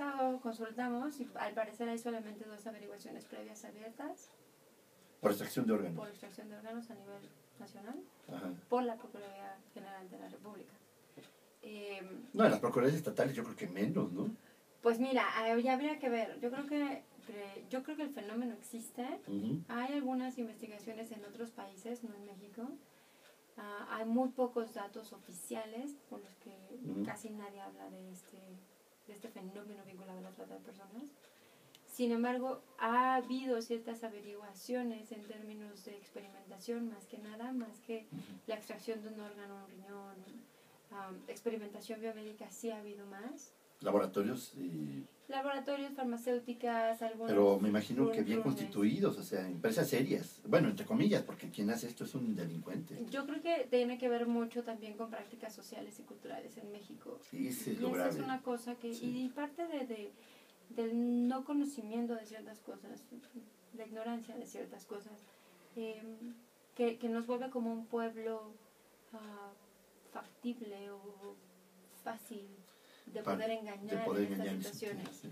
pasado consultamos y al parecer hay solamente 2 averiguaciones previas abiertas. Por extracción de órganos. Por extracción de órganos a nivel nacional. Ajá. Por la Procuraduría General de la República. No, en las procuradurías estatales yo creo que menos, ¿no? Pues mira, ya habría que ver. Yo creo que el fenómeno existe. Hay algunas investigaciones en otros países, no en México. Hay muy pocos datos oficiales por los que casi nadie habla de este fenómeno vinculado a la trata de personas. Sin embargo, ha habido ciertas averiguaciones en términos de experimentación, más que la extracción de un órgano, un riñón, experimentación biomédica sí ha habido más. Laboratorios y... Laboratorios, farmacéuticas, algunos... Pero me imagino que bien constituidos, o sea, empresas serias. Bueno, entre comillas, porque quien hace esto es un delincuente. Yo creo que tiene que ver mucho también con prácticas sociales y culturales en México. Sí, sí, y esa es una cosa que... Sí. Y parte del no conocimiento de ciertas cosas, la ignorancia de ciertas cosas, que nos vuelve como un pueblo factible o fácil de poder engañar en estas situaciones. Sí.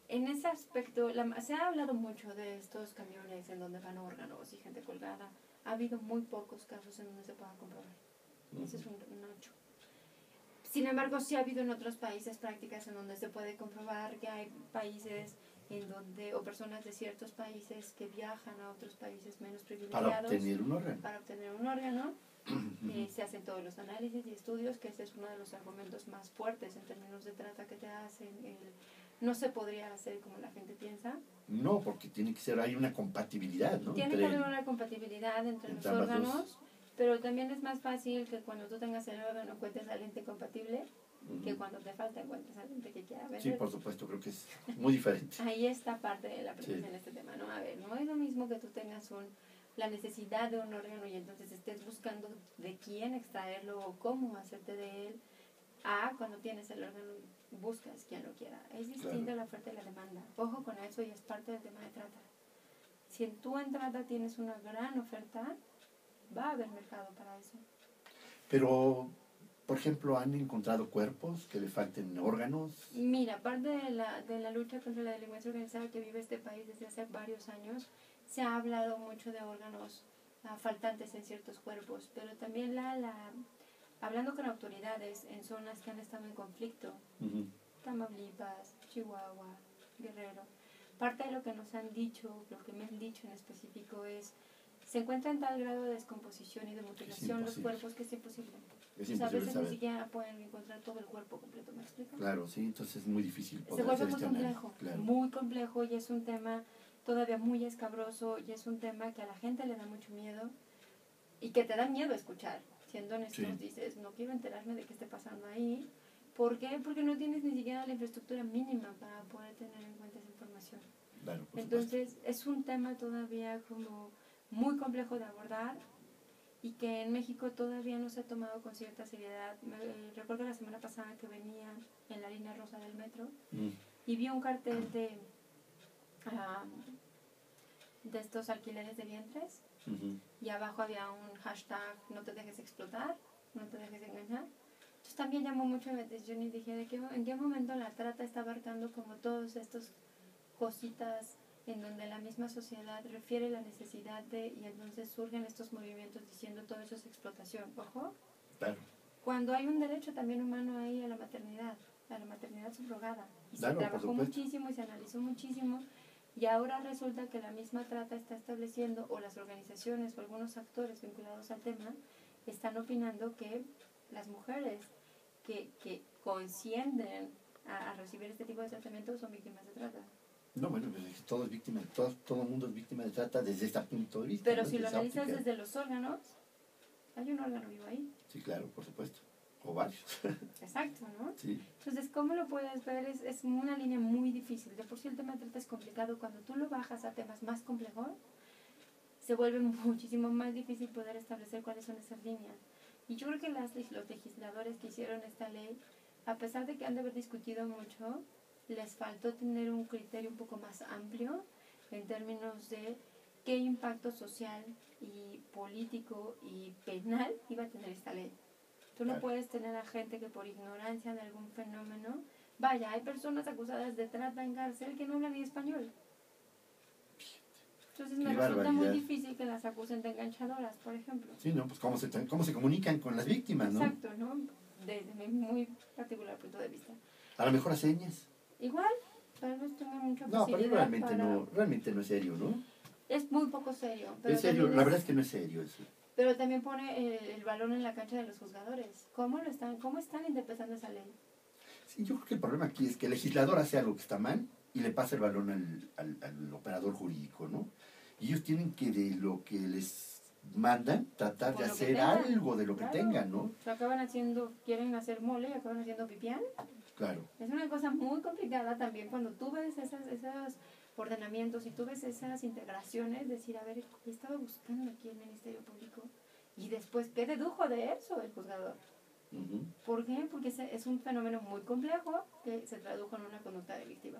En ese aspecto, se ha hablado mucho de estos camiones en donde van órganos y gente colgada. Ha habido muy pocos casos en donde se pueda comprobar. Ese es un hecho. Sin embargo, sí ha habido en otros países prácticas en donde se puede comprobar que hay países en donde, o personas de ciertos países que viajan a otros países menos privilegiados para obtener un órgano. Para obtener un órgano. Se hacen todos los análisis y estudios, que ese es uno de los argumentos más fuertes en términos de trata que te hacen. No se podría hacer como la gente piensa. No, porque tiene que ser, hay una compatibilidad, ¿no? Tiene que haber una compatibilidad entre los órganos, pero también es más fácil que cuando tú tengas el órgano encuentres al ente compatible, que cuando te falta encuentres al ente que quiera ver. Sí, por supuesto, creo que es muy diferente. Ahí está parte de la premisa en este tema, ¿no? A ver, no es lo mismo que tú tengas la necesidad de un órgano y entonces estés buscando de quién extraerlo o cómo hacerte de él, a cuando tienes el órgano buscas quien lo quiera. Es distinta la oferta y la demanda. Ojo con eso, y es parte del tema de trata. Si tú en trata tienes una gran oferta, va a haber mercado para eso. Pero, por ejemplo, ¿han encontrado cuerpos que le falten órganos? Mira, parte de la lucha contra la delincuencia organizada que vive este país desde hace varios años, se ha hablado mucho de órganos faltantes en ciertos cuerpos, pero también hablando con autoridades en zonas que han estado en conflicto, Tamaulipas, Chihuahua, Guerrero, parte de lo que nos han dicho, lo que me han dicho en específico es, se encuentra en tal grado de descomposición y de mutilación los cuerpos que es imposible. A veces ni siquiera pueden encontrar todo el cuerpo completo, ¿me explico? Claro, sí, entonces es muy difícil poder se vuelve muy complejo, muy complejo, y es un tema todavía muy escabroso, y es un tema que a la gente le da mucho miedo y que te da miedo escuchar. Siendo honestos, dices, no quiero enterarme de qué esté pasando ahí. ¿Por qué? Porque no tienes ni siquiera la infraestructura mínima para poder tener en cuenta esa información. Claro, entonces, es un tema todavía como muy complejo de abordar y que en México todavía no se ha tomado con cierta seriedad. Recuerdo la semana pasada que venía en la línea rosa del metro y vi un cartel de estos alquileres de vientres y abajo había un hashtag, no te dejes explotar, no te dejes engañar. Entonces también llamó mucho mi atención y dije, ¿en qué momento la trata está abarcando como todos estos cositas en donde la misma sociedad refiere la necesidad y entonces surgen estos movimientos diciendo todo eso es explotación? Ojo, claro. Cuando hay un derecho también humano ahí a la maternidad subrogada, y se trabajó muchísimo y se analizó muchísimo, y ahora resulta que la misma trata está estableciendo, o las organizaciones o algunos actores vinculados al tema están opinando que las mujeres que consienten a recibir este tipo de tratamiento son víctimas de trata. No, bueno, pues todo es víctima, todo el mundo es víctima de trata desde este punto de vista. Pero si lo analizas desde los órganos, hay un órgano vivo ahí. Sí, claro, por supuesto. O varios. Exacto, ¿no? Sí. Entonces, ¿cómo lo puedes ver? Es una línea muy difícil. De por sí el tema de trata es complicado. Cuando tú lo bajas a temas más complejos, se vuelve muchísimo más difícil poder establecer cuáles son esas líneas. Y yo creo que los legisladores que hicieron esta ley, a pesar de que han de haber discutido mucho, les faltó tener un criterio un poco más amplio en términos de qué impacto social y político y penal iba a tener esta ley. Tú no puedes tener a gente que por ignorancia de algún fenómeno Vaya, hay personas acusadas de trata en cárcel que no hablan ni español. Entonces me resulta muy difícil que las acusen de enganchadoras, por ejemplo. Sí, ¿no? Pues cómo se comunican con las víctimas, ¿no? Exacto, ¿no? Desde mi muy particular punto de vista. A lo mejor a señas. Igual, tal vez tenga mucha No, pero facilidad realmente no es serio, ¿no? Es muy poco serio. Pero Es serio, la verdad es que no es serio eso. Pero también pone el balón en la cancha de los juzgadores. ¿Cómo están interpretando esa ley? Sí, yo creo que el problema aquí es que el legislador hace algo que está mal y le pasa el balón al operador jurídico, ¿no? Y ellos tienen que, de lo que les mandan, tratar de hacer algo de lo que tengan, ¿no? Quieren hacer mole y acaban haciendo pipián. Claro. Es una cosa muy complicada también cuando tú ves esos ordenamientos y tú ves esas integraciones, decir, a ver, ¿qué estaba buscando aquí el Ministerio Público? Y después, ¿qué dedujo de eso el juzgador? ¿Por qué? Porque es un fenómeno muy complejo que se tradujo en una conducta delictiva.